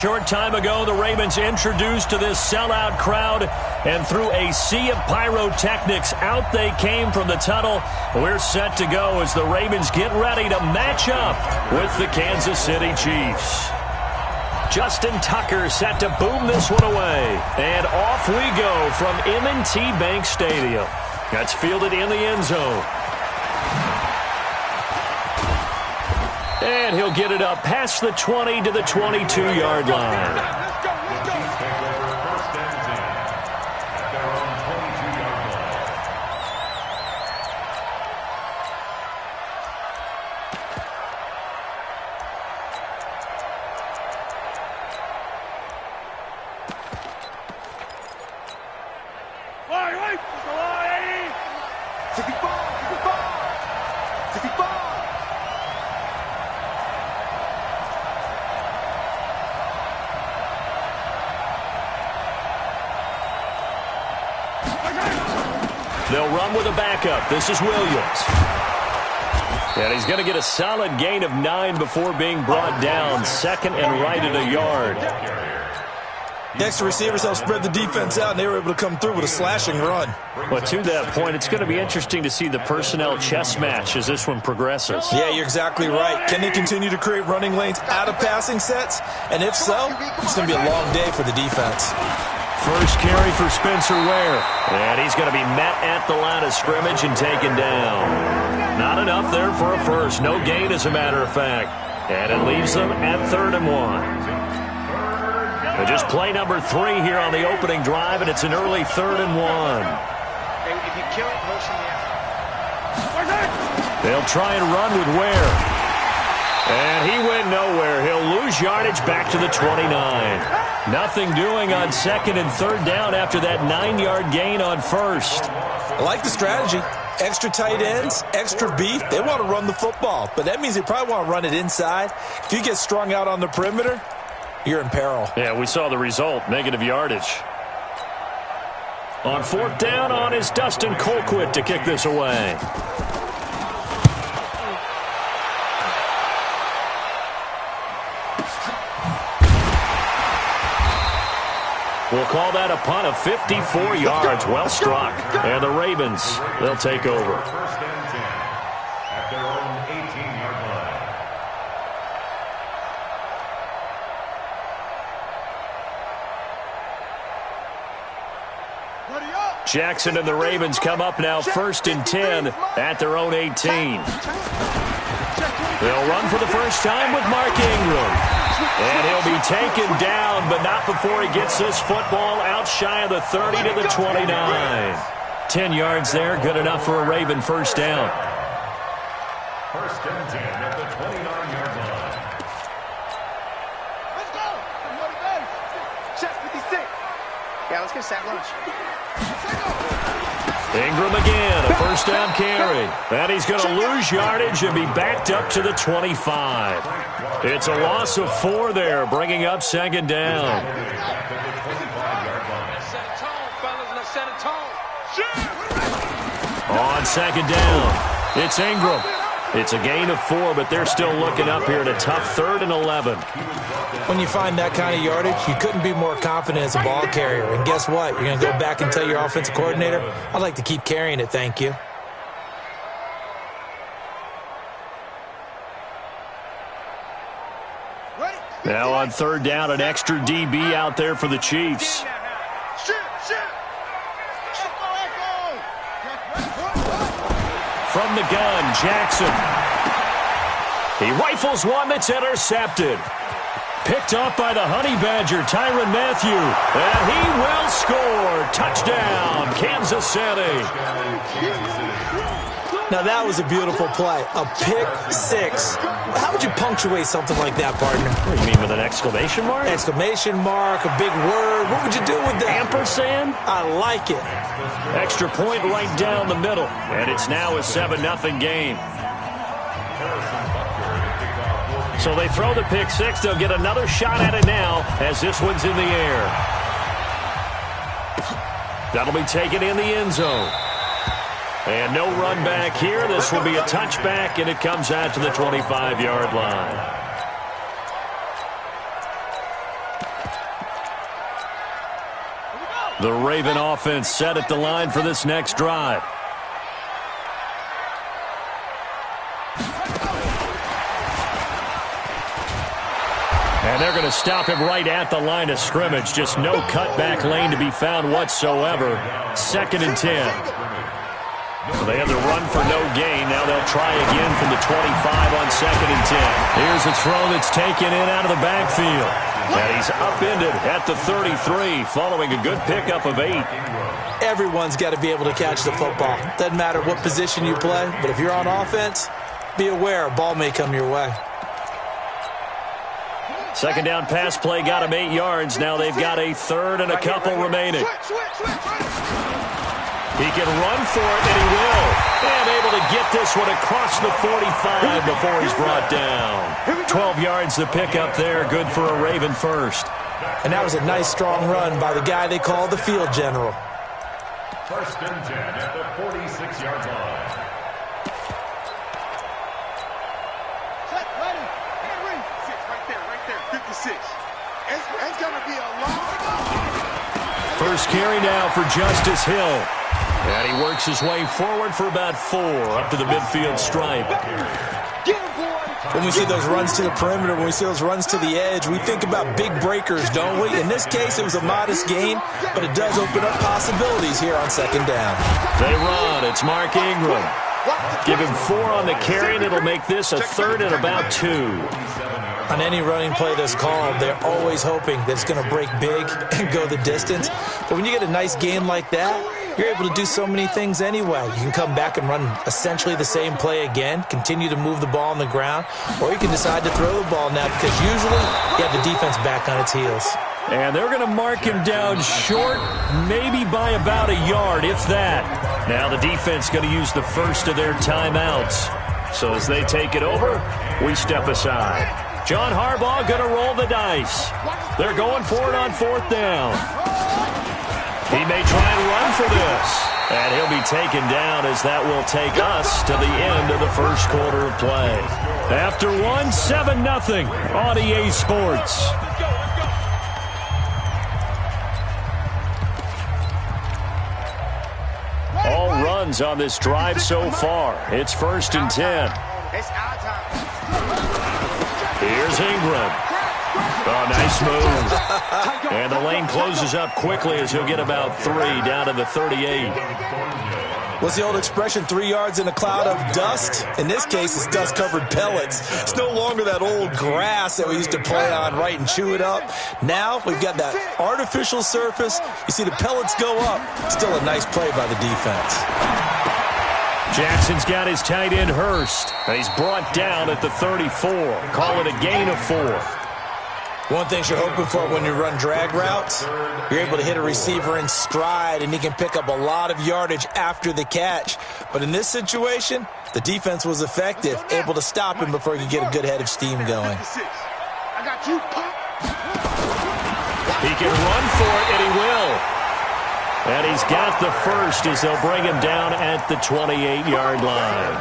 Short time ago, the Ravens introduced to this sellout crowd, and through a sea of pyrotechnics, out they came from the tunnel. We're set to go as the Ravens get ready to match up with the Kansas City Chiefs. Justin Tucker set to boom this one away, and off we go from M&T Bank Stadium. That's fielded in the end zone. And he'll get it up past the 20 to the 22-yard line. They'll run with a backup. This is Williams. And he's going to get a solid gain of 9 before being brought down. Second and right at a yard. The extra receivers helped spread the defense out, and they were able to come through with a slashing run. Well, to that point, it's going to be interesting to see the personnel chess match as this one progresses. Yeah, you're exactly right. Can they continue to create running lanes out of passing sets? And if so, it's going to be a long day for the defense. First carry for Spencer Ware. And he's going to be met at the line of scrimmage and taken down. Not enough there for a first. No gain, as a matter of fact. And it leaves them at 3rd and 1. And just play number 3 here on the opening drive, and it's an early 3rd and 1. If you kill it, motion the They'll try and run with Ware. And he went nowhere. He'll lose yardage back to the 29. Nothing doing on 2nd and 3rd down after that 9-yard gain on 1st. I like the strategy. Extra tight ends, extra beef. They want to run the football, but that means they probably want to run it inside. If you get strung out on the perimeter, you're in peril. Yeah, we saw the result, negative yardage. On 4th down on is Dustin Colquitt to kick this away. We'll call that a punt of 54 yards. Well struck. And the Ravens, they'll take over. First and 10 at their own 18-yard line. Jackson and the Ravens come up now 1st and 10 at their own 18. They'll run for the first time with Mark Ingram. And he'll be taken down, but not before he gets this football out shy of the 30 to the 29. 10 yards there, good enough for a Raven first down. First and 10 at the 29-yard line. Let's go. Check 56. Yeah, let's get sack lunch. Ingram again, a first down carry. And he's going to lose yardage and be backed up to the 25. It's a loss of 4 there, bringing up 2nd down. On 2nd down, it's Ingram. It's a gain of 4, but they're still looking up here at a tough 3rd and 11. When you find that kind of yardage, you couldn't be more confident as a ball carrier. And guess what? You're going to go back and tell your offensive coordinator, I'd like to keep carrying it, thank you. Now on 3rd down, an extra DB out there for the Chiefs. From the gun, Jackson. He rifles one that's intercepted. Picked off by the Honey Badger, Tyrann Mathieu. And he will score. Touchdown, Kansas City. Now that was a beautiful play. A pick 6. How would you punctuate something like that, partner? What do you mean, with an exclamation mark? Exclamation mark, a big word. What would you do with that? Ampersand? I like it. Extra point right down the middle. And it's now a 7-0 game. So they throw the pick 6. They'll get another shot at it now as this one's in the air. That'll be taken in the end zone. And no run back here. This will be a touchback, and it comes out to the 25-yard line. The Raven offense set at the line for this next drive. And they're going to stop him right at the line of scrimmage. Just no cutback lane to be found whatsoever. 2nd and 10. So they had the run for no gain. Now they'll try again from the 25 on 2nd and 10. Here's a throw that's taken in out of the backfield. And he's upended at the 33 following a good pickup of 8. Everyone's got to be able to catch the football. Doesn't matter what position you play, but if you're on offense, be aware a ball may come your way. 2nd down pass play got him 8 yards. Now they've got a 3rd and a couple remaining. He can run for it, and he will. And able to get this one across the 45 before he's brought down. 12 yards to pick up there. Good for a Raven first. And that was a nice, strong run by the guy they call the field general. 1st and 10 at the 46-yard line. It's going to be a long. First carry now for Justice Hill. And he works his way forward for about 4 up to the midfield stripe. When we see those runs to the perimeter, when we see those runs to the edge, we think about big breakers, don't we? In this case, it was a modest gain, but it does open up possibilities here on 2nd down. They run. It's Mark Ingram. Give him 4 on the carry, and it'll make this a 3rd and about 2. On any running play that's called, they're always hoping that it's going to break big and go the distance. But when you get a nice gain like that, you're able to do so many things anyway. You can come back and run essentially the same play again, continue to move the ball on the ground, or you can decide to throw the ball now because usually you have the defense back on its heels. And they're going to mark him down short, maybe by about a yard, if that. Now the defense going to use the first of their timeouts. So as they take it over, we step aside. John Harbaugh going to roll the dice. They're going for it on 4th down. He may try and run for this. And he'll be taken down as that will take us to the end of the first quarter of play. After 1, 7-0 on EA Sports. All runs on this drive so far. It's 1st and 10. Here's Ingram. Oh, nice move. And the lane closes up quickly as he'll get about 3 down to the 38. What's the old expression, 3 yards in a cloud of dust? In this case, it's dust-covered pellets. It's no longer that old grass that we used to play on, right, and chew it up. Now we've got that artificial surface. You see the pellets go up. Still a nice play by the defense. Jackson's got his tight end Hurst. And he's brought down at the 34. Call it a gain of 4. One thing you're hoping for when you run drag routes, you're able to hit a receiver in stride, and he can pick up a lot of yardage after the catch. But in this situation, the defense was effective, able to stop him before he could get a good head of steam going. I got you, Pop. He can run for it, and he will. And he's got the first as they'll bring him down at the 28-yard line.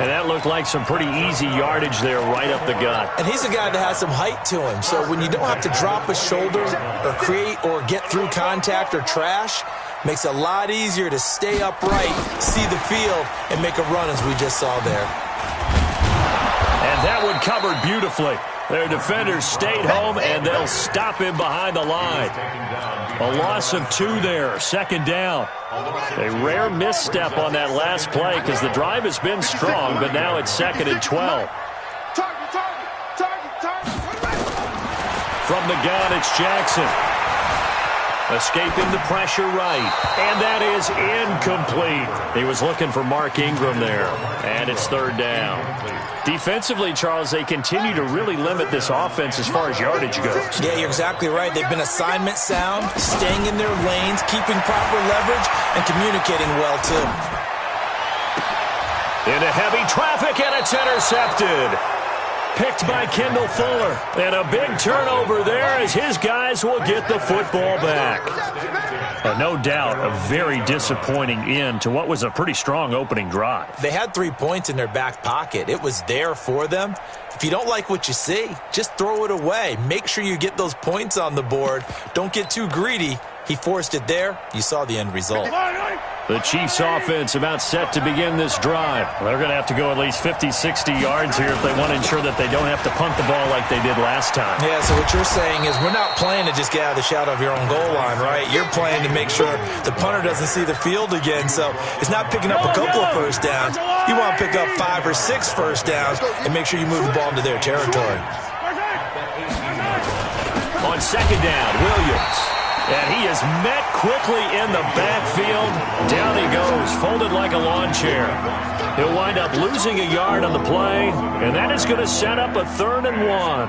And that looked like some pretty easy yardage there right up the gut. And he's a guy that has some height to him. So when you don't have to drop a shoulder or create or get through contact or trash, makes it a lot easier to stay upright, see the field, and make a run as we just saw there. And that one covered beautifully. Their defenders stayed home, and they'll stop him behind the line. A loss of 2 there, 2nd down. A rare misstep on that last play because the drive has been strong, but now it's 2nd and 12. From the gun, it's Jackson. Escaping the pressure right. And that is incomplete. He was looking for Mark Ingram there. And it's 3rd down. Defensively, Charles, they continue to really limit this offense as far as yardage goes. Yeah, you're exactly right. They've been assignment sound, staying in their lanes, keeping proper leverage, and communicating well, too. Into heavy traffic, and it's intercepted. Picked by Kendall Fuller. And a big turnover there as his guys will get the football back. No doubt a very disappointing end to what was a pretty strong opening drive. They had 3 points in their back pocket. It was there for them. If you don't like what you see, just throw it away. Make sure you get those points on the board. Don't get too greedy, He forced it there. You saw the end result. The Chiefs offense about set to begin this drive. They're going to have to go at least 50, 60 yards here if they want to ensure that they don't have to punt the ball like they did last time. Yeah, so what you're saying is we're not playing to just get out of the shadow of your own goal line, right? You're playing to make sure the punter doesn't see the field again. So it's not picking up a couple of first downs. You want to pick up 5 or 6 first downs and make sure you move the ball into their territory. On second down, Williams. And he is met quickly in the backfield. Down he goes, folded like a lawn chair. He'll wind up losing a yard on the play, and that is going to set up a 3rd and 1.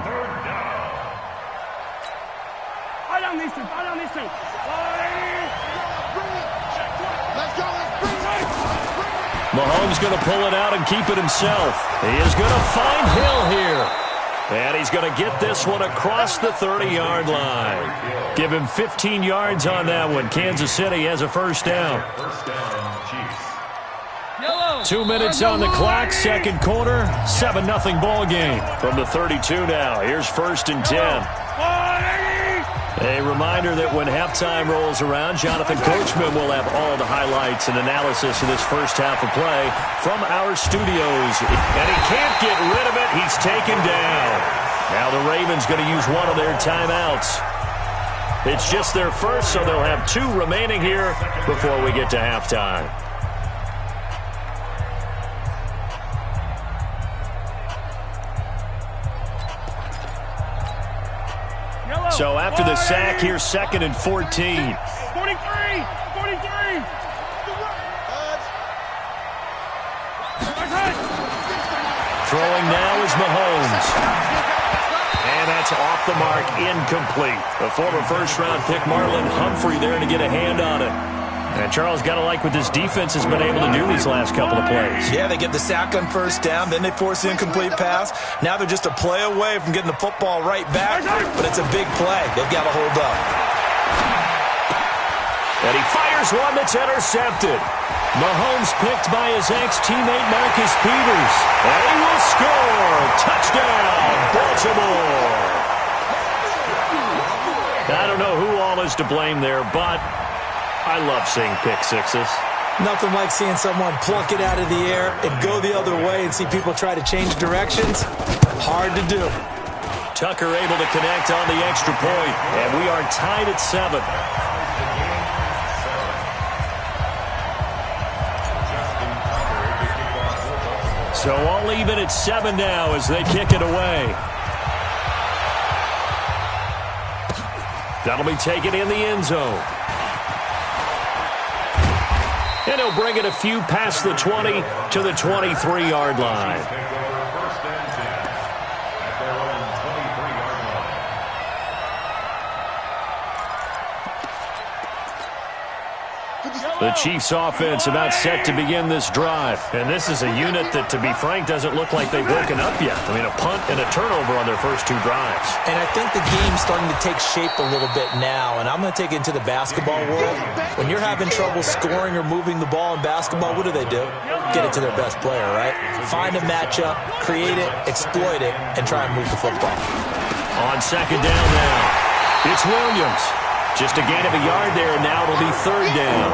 Mahomes going to pull it out and keep it himself. He is going to find Hill here. And he's going to get this one across the 30-yard line. Give him 15 yards on that one. Kansas City has a first down. 2 minutes on the clock, second quarter, 7-0 ball game. From the 32 now, here's 1st and 10. A reminder that when halftime rolls around, Jonathan Coachman will have all the highlights and analysis of this first half of play from our studios. And he can't get rid of it. He's taken down. Now the Ravens going to use one of their timeouts. It's just their first, so they'll have 2 remaining here before we get to halftime. So after the sack, here's 2nd and 14. 43. Throwing now is Mahomes. And that's off the mark, incomplete. The former first-round pick, Marlon Humphrey, there to get a hand on it. And Charles, got to like what this defense has been able to do these last couple of plays. Yeah, they get the sack on first down, then they force the incomplete pass. Now they're just a play away from getting the football right back, but it's a big play. They've got to hold up. And he fires one that's intercepted. Mahomes picked by his ex-teammate Marcus Peters. And he will score. Touchdown, Baltimore. I don't know who all is to blame there, but I love seeing pick sixes. Nothing like seeing someone pluck it out of the air and go the other way and see people try to change directions. Hard to do. Tucker able to connect on the extra point, and we are tied at 7. So all even at 7 now as they kick it away. That'll be taken in the end zone. And he'll bring it a few past the 20 to the 23-yard line. The Chiefs offense about set to begin this drive. And this is a unit that, to be frank, doesn't look like they've woken up yet. I mean, a punt and a turnover on their first 2 drives. And I think the game's starting to take shape a little bit now. And I'm going to take it into the basketball world. When you're having trouble scoring or moving the ball in basketball, what do? Get it to their best player, right? Find a matchup, create it, exploit it, and try and move the football. On second down now, it's Williams. Just a gain of a yard there, and now it'll be 3rd down.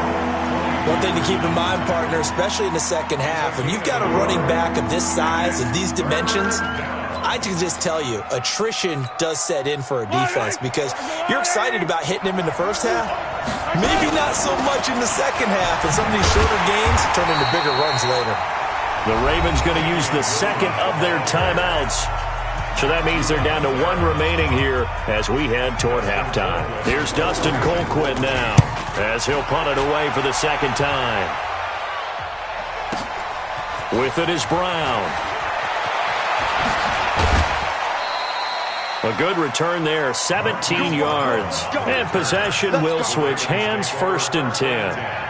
One thing to keep in mind, partner, especially in the second half, when you've got a running back of this size and these dimensions, I can just tell you, attrition does set in for a defense because you're excited about hitting him in the first half. Maybe not so much in the second half, and some of these shorter games turn into bigger runs later. The Ravens going to use the second of their timeouts. So that means they're down to 1 remaining here as we head toward halftime. Here's Dustin Colquitt now as he'll punt it away for the second time. With it is Brown. A good return there, 17 yards. And possession will switch hands, 1st and 10.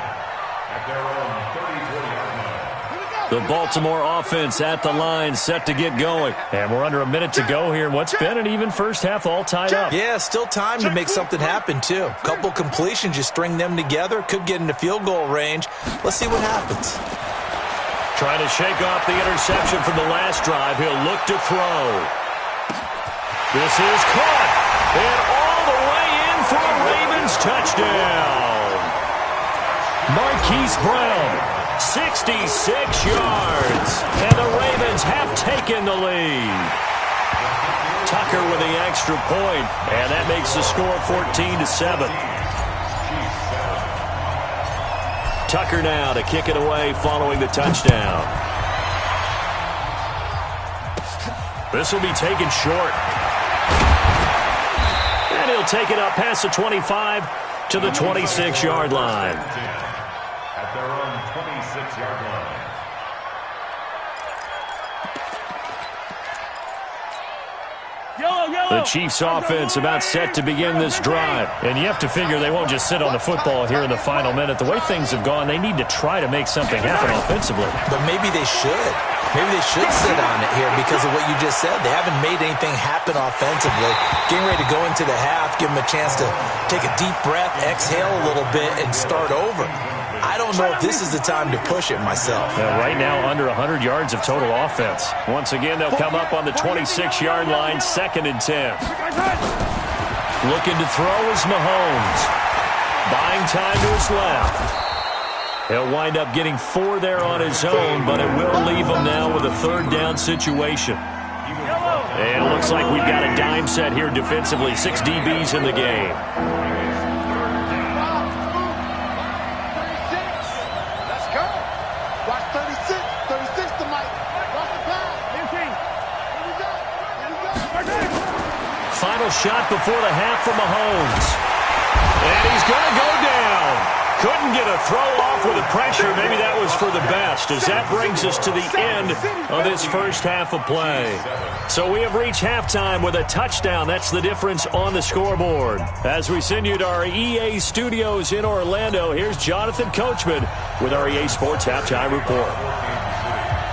The Baltimore offense at the line, set to get going. And we're under a minute to go here. What's been an even first half, all tied up. Yeah, still time to make something happen, too. Couple completions, you string them together, could get into field goal range. Let's see what happens. Trying to shake off the interception from the last drive. He'll look to throw. This is caught. And all the way in for a Ravens touchdown. Marquise Brown, 66 yards. And the Ravens have taken the lead. Tucker with the extra point, and that makes the score 14-7. Tucker now to kick it away following the touchdown. This will be taken short. And he'll take it up past the 25 to the 26-yard line. At their own 26-yard line. The Chiefs offense about set to begin this drive. And you have to figure they won't just sit on the football here in the final minute. The way things have gone, they need to try to make something happen offensively. But maybe they should. Maybe they should sit on it here because of what you just said. They haven't made anything happen offensively. Getting ready to go into the half, give them a chance to take a deep breath, exhale a little bit, and start over. I don't know if this is the time to push it myself. Right now, under 100 yards of total offense. Once again, they'll come up on the 26-yard line, 2nd and 10. Looking to throw is Mahomes. Buying time to his left. He'll wind up getting 4 there on his own, but it will leave him now with a 3rd down situation. And it looks like we've got a dime set here defensively. 6 DBs in the game. Final shot before the half for Mahomes. And he's going to go down. Couldn't get a throw off with the pressure. Maybe that was for the best, as that brings us to the end of this first half of play. So we have reached halftime with a touchdown. That's the difference on the scoreboard. As we send you to our EA studios in Orlando, here's Jonathan Coachman with our EA Sports Halftime Report.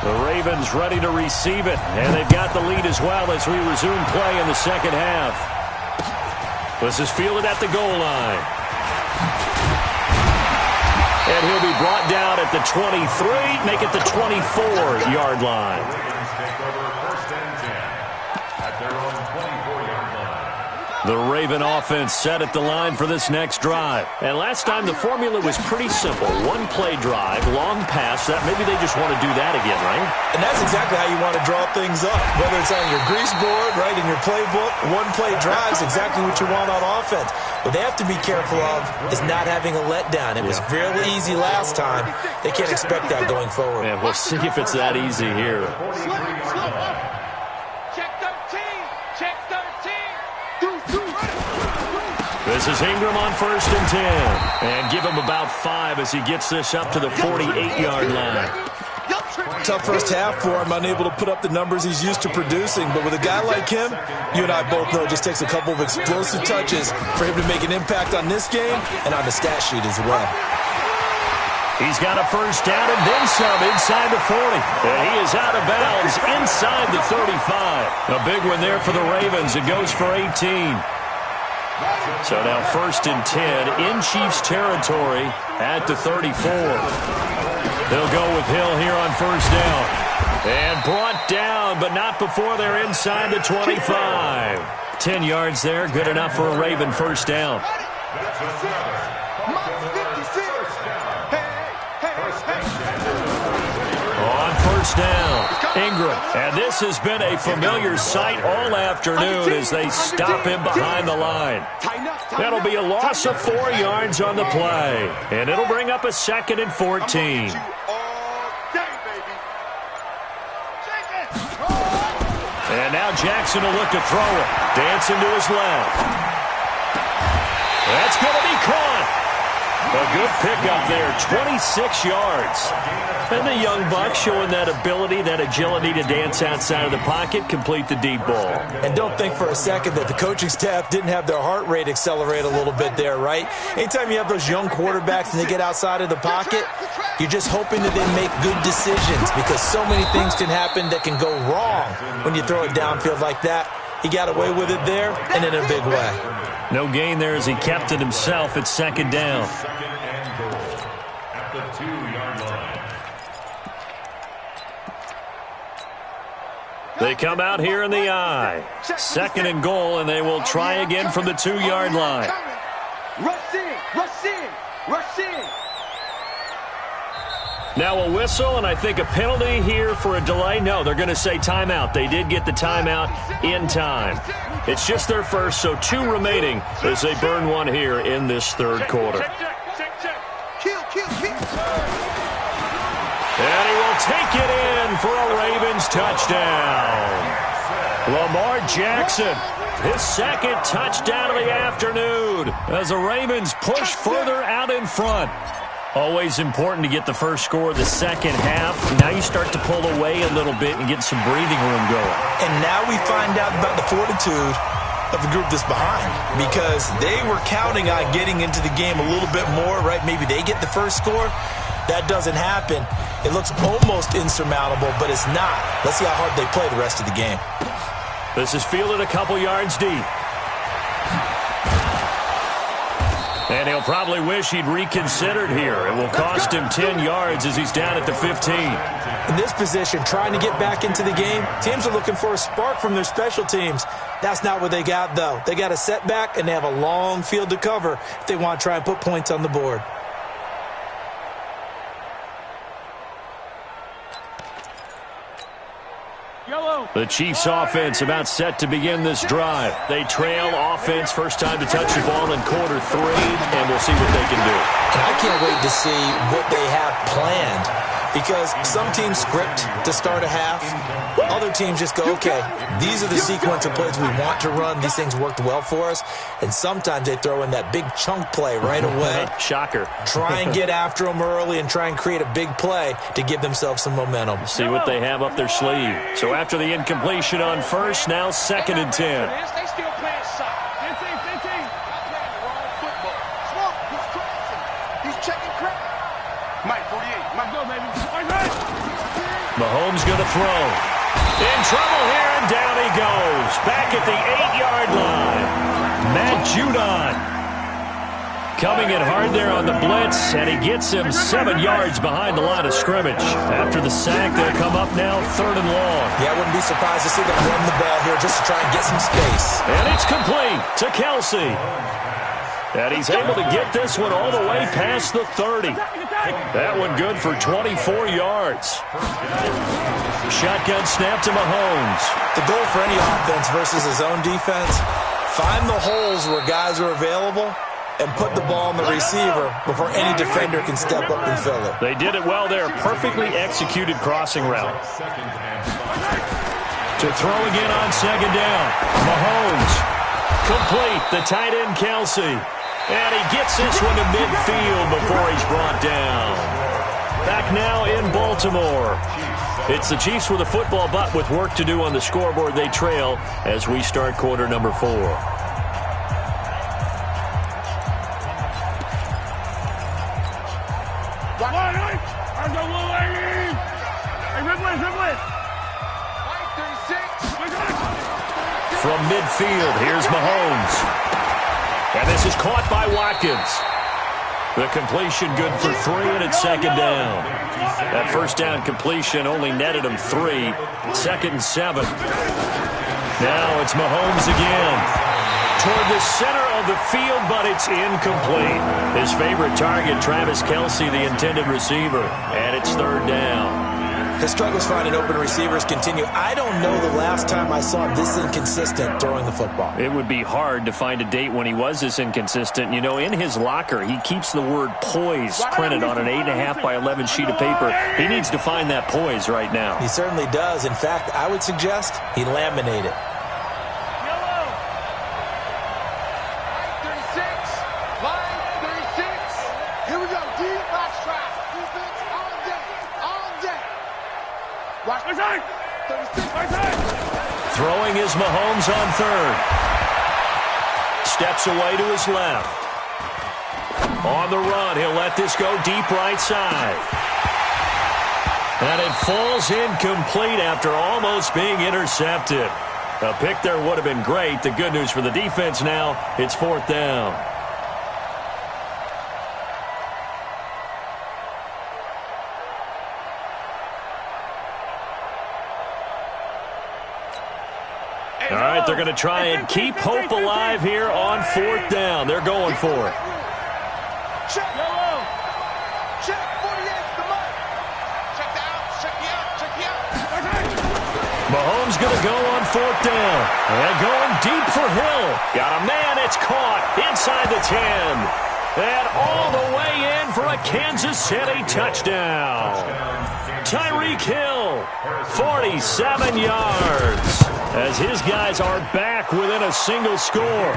The Ravens ready to receive it, and they've got the lead as well as we resume play in the second half. This is fielded at the goal line. And he'll be brought down at the 23, make it the 24-yard line. The Raven offense set at the line for this next drive. And last time the formula was pretty simple. 1-play drive, long pass. That maybe they just want to do that again, right? And that's exactly how you want to draw things up. Whether it's on your grease board, right, in your playbook, 1-play drive is exactly what you want on offense. What they have to be careful of is not having a letdown. It was fairly easy last time. They can't expect that going forward. And we'll see if it's that easy here. This is Ingram on 1st and 10. And give him about 5 as he gets this up to the 48-yard line. Tough first half for him, unable to put up the numbers he's used to producing. But with a guy like him, you and I both know it just takes a couple of explosive touches for him to make an impact on this game and on the stat sheet as well. He's got a first down and then some inside the 40. And he is out of bounds inside the 35. A big one there for the Ravens. It goes for 18. So now 1st and 10 in Chiefs territory at the 34. They'll go with Hill here on 1st down. And brought down, but not before they're inside the 25. 10 yards there, good enough for a Raven 1st down. On 1st down, Ingram. And this has been a familiar sight all afternoon as they stop him behind the line. That'll be a loss of 4 yards on the play. And it'll bring up a 2nd and 14. And now Jackson will look to throw it. Dancing to his left. That's going to be caught. A good pickup there, 26 yards. And the young buck showing that ability, that agility to dance outside of the pocket, complete the deep ball. And don't think for a second that the coaching staff didn't have their heart rate accelerate a little bit there, right? Anytime you have those young quarterbacks and they get outside of the pocket, you're just hoping that they make good decisions because so many things can happen that can go wrong when you throw it downfield like that. He got away with it there and in a big way. No gain there as he kept it himself at 2nd down. At the 2-yard line. They come out here in the I. 2nd and goal, and they will try again from the 2-yard line. Rush in, rush in, rush in. Now a whistle, and I think a penalty here for a delay. No, they're going to say timeout. They did get the timeout in time. It's just their first, so 2 remaining as they burn one here in this third quarter. Kill, kill, kill. And he will take it in for a Ravens touchdown. Lamar Jackson, his second touchdown of the afternoon as the Ravens push further out in front. Always important to get the first score of the second half. Now you start to pull away a little bit and get some breathing room going. And now we find out about the fortitude of the group that's behind, because they were counting on getting into the game a little bit more, right? Maybe they get the first score. That doesn't happen. It looks almost insurmountable, but it's not. Let's see how hard they play the rest of the game. This is fielded a couple yards deep. And he'll probably wish he'd reconsidered here. It will cost him 10 yards as he's down at the 15. In this position, trying to get back into the game, teams are looking for a spark from their special teams. That's not what they got, though. They got a setback, and they have a long field to cover if they want to try and put points on the board. The Chiefs offense about set to begin this drive. They trail offense, first time to touch the ball in quarter 3, and we'll see what they can do. And I can't wait to see what they have planned, because some teams script to start a half. Other teams just go, okay, these are the sequence of plays we want to run. These things worked well for us. And sometimes they throw in that big chunk play right away. Shocker. Try and get after them early and try and create a big play to give themselves some momentum. See what they have up their sleeve. So after the incompletion on first, now 2nd and 10. They still playing soccer. 15. Wrong football. Smoke, he's crossing. He's checking crap. Mike, 48. Mike, go, baby. Mahomes going to throw. In trouble here, and down he goes. Back at the 8-yard line. Matt Judon coming in hard there on the blitz, and he gets him 7 yards behind the line of scrimmage. After the sack, they'll come up now 3rd and long. Yeah, I wouldn't be surprised to see them run the ball here just to try and get some space. And it's complete to Kelsey. And he's able to get this one all the way past the 30. That one good for 24 yards. Shotgun snap to Mahomes. The goal for any offense versus his own defense, find the holes where guys are available and put the ball on the receiver before any defender can step up and fill it. They did it well there. Perfectly executed crossing route. To throw again on 2nd down. Mahomes. Complete. The tight end, Kelsey. And he gets this one to midfield before he's brought down. Back now in Baltimore. It's the Chiefs with a football, but with work to do on the scoreboard, they trail as we start quarter number 4. From midfield, here's Mahomes. And this is caught by Watkins. The completion good for 3, and it's 2nd down. That first down completion only netted him 3. 2nd and 7. Now it's Mahomes again. Toward the center of the field, but it's incomplete. His favorite target, Travis Kelce, the intended receiver. And it's 3rd down. His struggles finding open receivers continue. I don't know the last time I saw him this inconsistent throwing the football. It would be hard to find a date when he was this inconsistent. You know, in his locker, he keeps the word poise printed on an 8.5 by 11 sheet of paper. He needs to find that poise right now. He certainly does. In fact, I would suggest he laminate it. Throwing is Mahomes on 3rd. Steps away to his left. On the run, he'll let this go deep right side. And it falls incomplete after almost being intercepted. A pick there would have been great. The good news for the defense now, it's 4th down. All right, right, they're going to try and keep hope alive here on 4th down. They're going for it. Check. Check. 48, the mic. Check the out. Check the out. Check the out. Mahomes going to go on 4th down. And going deep for Hill. Got a man. It's caught inside the 10. And all the way in for a Kansas City touchdown. Tyreek Hill, 47 yards, as his guys are back within a single score.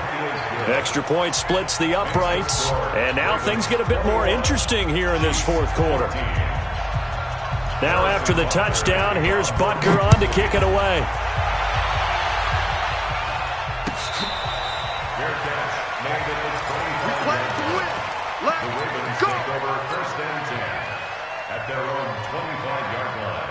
Extra point splits the uprights, and now things get a bit more interesting here in this 4th quarter. Now after the touchdown, here's Butker on to kick it away. Their own 25-yard line.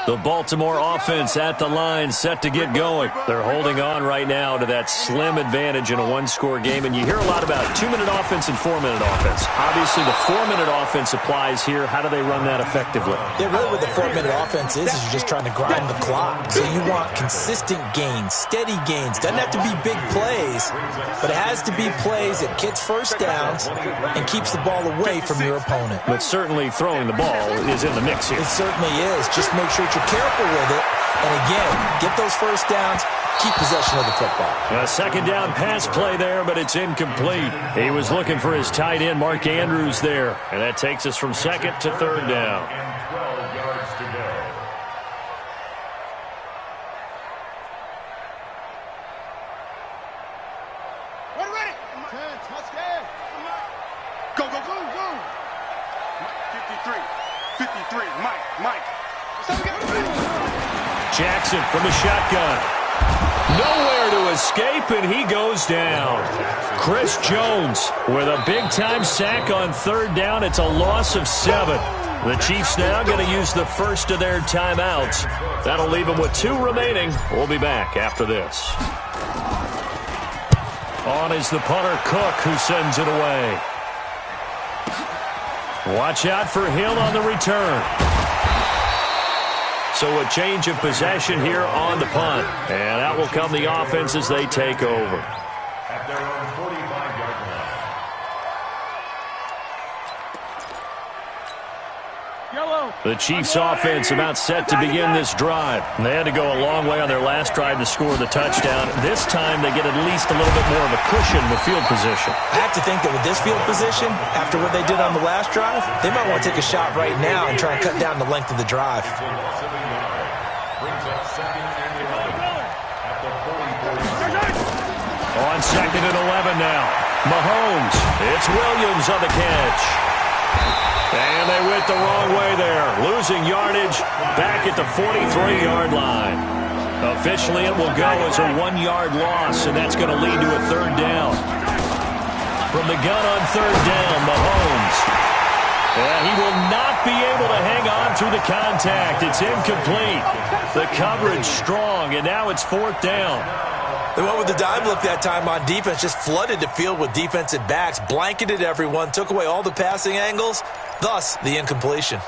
The Baltimore offense at the line, set to get going. They're holding on right now to that slim advantage in a one-score game, and you hear a lot about 2-minute offense and 4-minute offense. Obviously, the 4-minute offense applies here. How do they run that effectively? Yeah, really what the 4-minute offense is you're just trying to grind the clock. So you want consistent gains, steady gains. Doesn't have to be big plays, but it has to be plays that gets first downs and keeps the ball away from your opponent. But certainly throwing the ball is in the mix here. It certainly is. Just make sure you're careful with it. And again, get those first downs, keep possession of the football. A 2nd down pass play there, but it's incomplete. He was looking for his tight end, Mark Andrews, there. And that takes us from 2nd to 3rd down. And 12 yards to go. Ready. Let's go. Go. 53. Mike. Jackson from the shotgun. Nowhere to escape, and he goes down. Chris Jones with a big-time sack on 3rd down. It's a loss of 7. The Chiefs now going to use the first of their timeouts. That'll leave them with 2 remaining. We'll be back after this. On is the punter, Cook, who sends it away. Watch out for Hill on the return. So a change of possession here on the punt. And out will come the offense as they take over. At their own 45-yard line. The Chiefs offense about set to begin this drive. And they had to go a long way on their last drive to score the touchdown. This time they get at least a little bit more of a cushion with field position. I have to think that with this field position, after what they did on the last drive, they might want to take a shot right now and try and cut down the length of the drive. Brings up 2nd and 11 at the 44-yard line. On 2nd and 11 now. Mahomes. It's Williams on the catch. And they went the wrong way there. Losing yardage back at the 43-yard line. Officially, it will go as a 1-yard loss, and that's going to lead to a 3rd down. From the gun on 3rd down, Mahomes. He will not be able to hang on through the contact. It's incomplete. The coverage strong, and now it's 4th down. They went with the dive look that time on defense, just flooded the field with defensive backs, blanketed everyone, took away all the passing angles, thus the incompletion.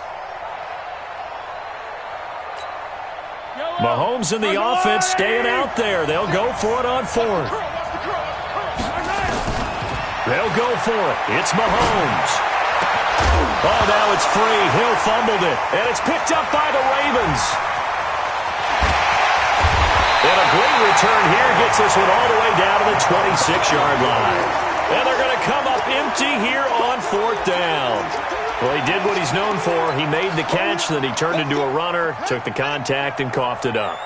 Mahomes and the offense staying out there. They'll go for it on 4th. They'll go for it. It's Mahomes. Oh, now it's free. Hill fumbled it, and it's picked up by the Ravens. And a great return here gets this one all the way down to the 26-yard line. And they're going to come up empty here on 4th down. Well, he did what he's known for. He made the catch, then he turned into a runner, took the contact, and coughed it up.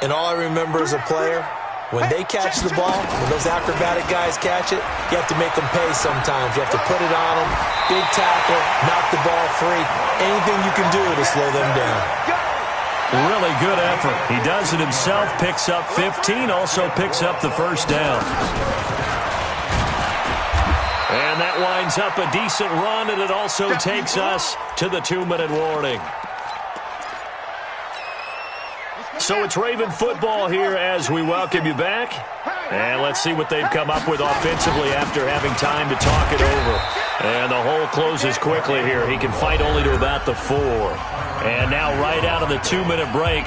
And all I remember as a player, when they catch the ball, when those acrobatic guys catch it, you have to make them pay sometimes. You have to put it on them, big tackle, knock the ball free. Anything you can do to slow them down. Really good effort. He does it himself, picks up 15, also picks up the 1st down. And that winds up a decent run, and it also takes us to the 2-minute warning. So it's Raven football here as we welcome you back. And let's see what they've come up with offensively after having time to talk it over. And the hole closes quickly here. He can fight only to about the 4. And now right out of the 2-minute break,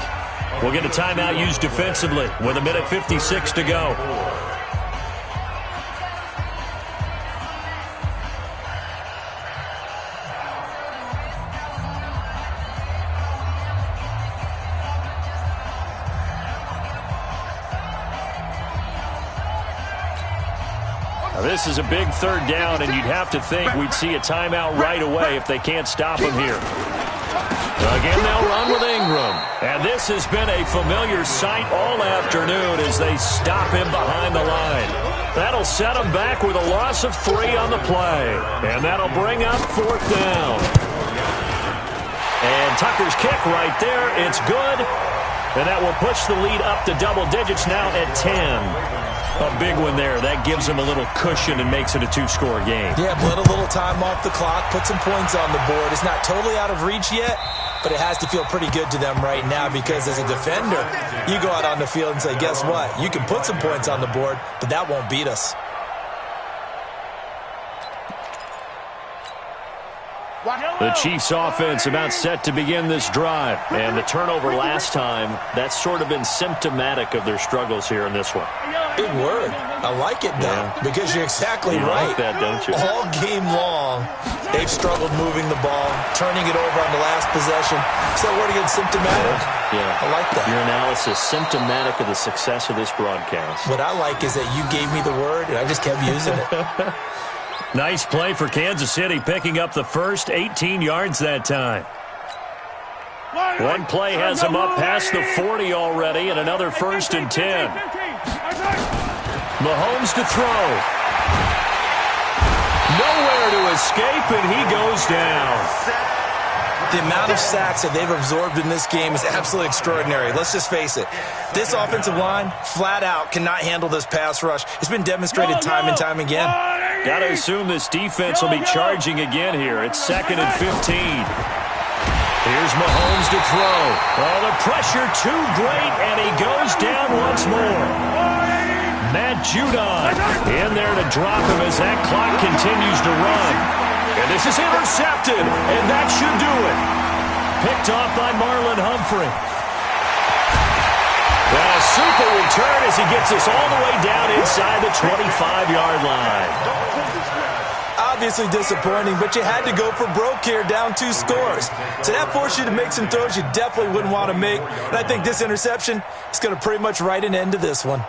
we'll get a timeout used defensively with 1:56 to go. This is a big 3rd down, and you'd have to think we'd see a timeout right away if they can't stop him here. Again, they'll run with Ingram. And this has been a familiar sight all afternoon as they stop him behind the line. That'll set him back with a loss of 3 on the play. And that'll bring up 4th down. And Tucker's kick right there. It's good. And that will push the lead up to double digits now at 10. A big one there. That gives him a little cushion and makes it a 2-score game. Yeah, bled a little time off the clock, put some points on the board. It's not totally out of reach yet, but it has to feel pretty good to them right now because as a defender, you go out on the field and say, guess what? You can put some points on the board, but that won't beat us. The Chiefs offense about set to begin this drive. And the turnover last time, that's sort of been symptomatic of their struggles here in this one. Big word. I like it, though, because you're exactly you right. Like that, don't you? All game long, they've struggled moving the ball, turning it over on the last possession. So that word again, symptomatic? Yeah. I like that. Your analysis, symptomatic of the success of this broadcast. What I like is that you gave me the word, and I just kept using it. Nice play for Kansas City, picking up the first 18 yards that time. One play has him up past the 40 already, and another 1st and 10. Mahomes to throw. Nowhere to escape, and he goes down. The amount of sacks that they've absorbed in this game is absolutely extraordinary. Let's just face it. This offensive line, flat out, cannot handle this pass rush. It's been demonstrated time and time again. Got to assume this defense will be charging again here. It's 2nd and 15. Here's Mahomes to throw. Oh, the pressure too great, and he goes down once more. Matt Judon in there to drop him as that clock continues to run. And this is intercepted, and that should do it. Picked off by Marlon Humphrey. And a super return as he gets us all the way down inside the 25-yard line. Obviously disappointing, but you had to go for broke here, down 2 scores. So that forced you to make some throws you definitely wouldn't want to make. And I think this interception is going to pretty much write an end to this one.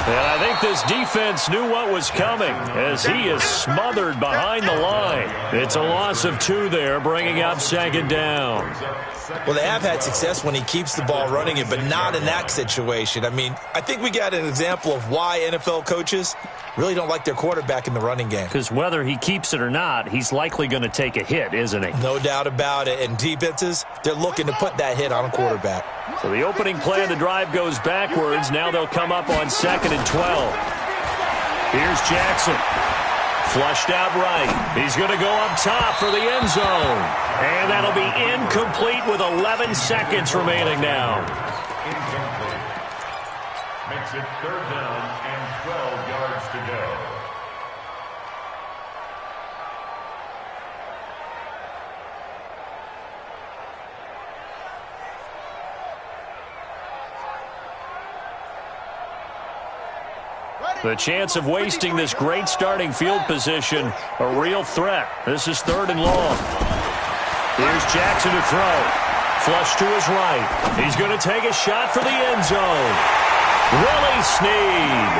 And I think this defense knew what was coming as he is smothered behind the line. It's a loss of 2 there, bringing up 2nd down. Well, they have had success when he keeps the ball running it, but not in that situation. I mean, I think we got an example of why NFL coaches really don't like their quarterback in the running game. Because whether he keeps it or not, he's likely going to take a hit, isn't he? No doubt about it. And defenses, they're looking to put that hit on a quarterback. So the opening play of the drive goes backwards. Now they'll come up on 2nd and 12. Here's Jackson. Flushed out right. He's going to go up top for the end zone. And that'll be incomplete with 11 seconds remaining now. Incomplete. Makes it 3rd down and 12 yards to go. The chance of wasting this great starting field position, a real threat. This is 3rd and long. Here's Jackson to throw. Flush to his right. He's going to take a shot for the end zone. Willie Snead,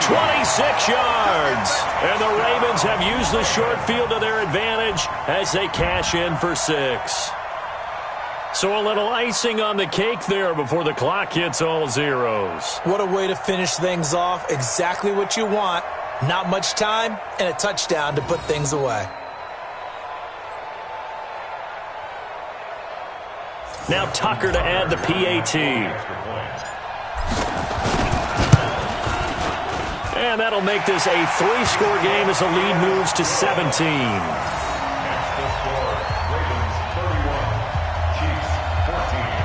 26 yards. And the Ravens have used the short field to their advantage as they cash in for 6. So a little icing on the cake there before the clock hits all zeros. What a way to finish things off. Exactly what you want. Not much time and a touchdown to put things away. Now Tucker to add the PAT. And that'll make this a 3-score game as the lead moves to 17. That's the score. Ravens 31, Chiefs 14.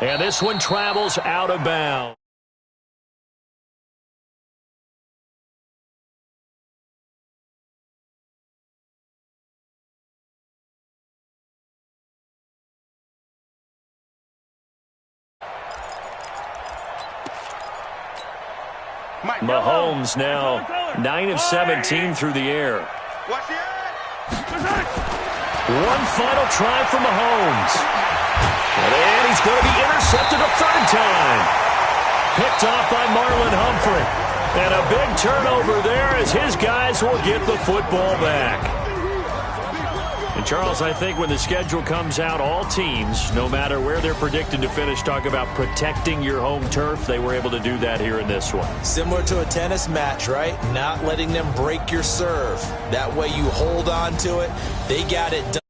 And this one travels out of bounds. Mahomes now 9 of 17 through the air. One final try for Mahomes. And he's going to be intercepted a third time. Picked off by Marlon Humphrey. And a big turnover there as his guys will get the football back. And Charles, I think when the schedule comes out, all teams, no matter where they're predicted to finish, talk about protecting your home turf. They were able to do that here in this one. Similar to a tennis match, right? Not letting them break your serve. That way you hold on to it. They got it done.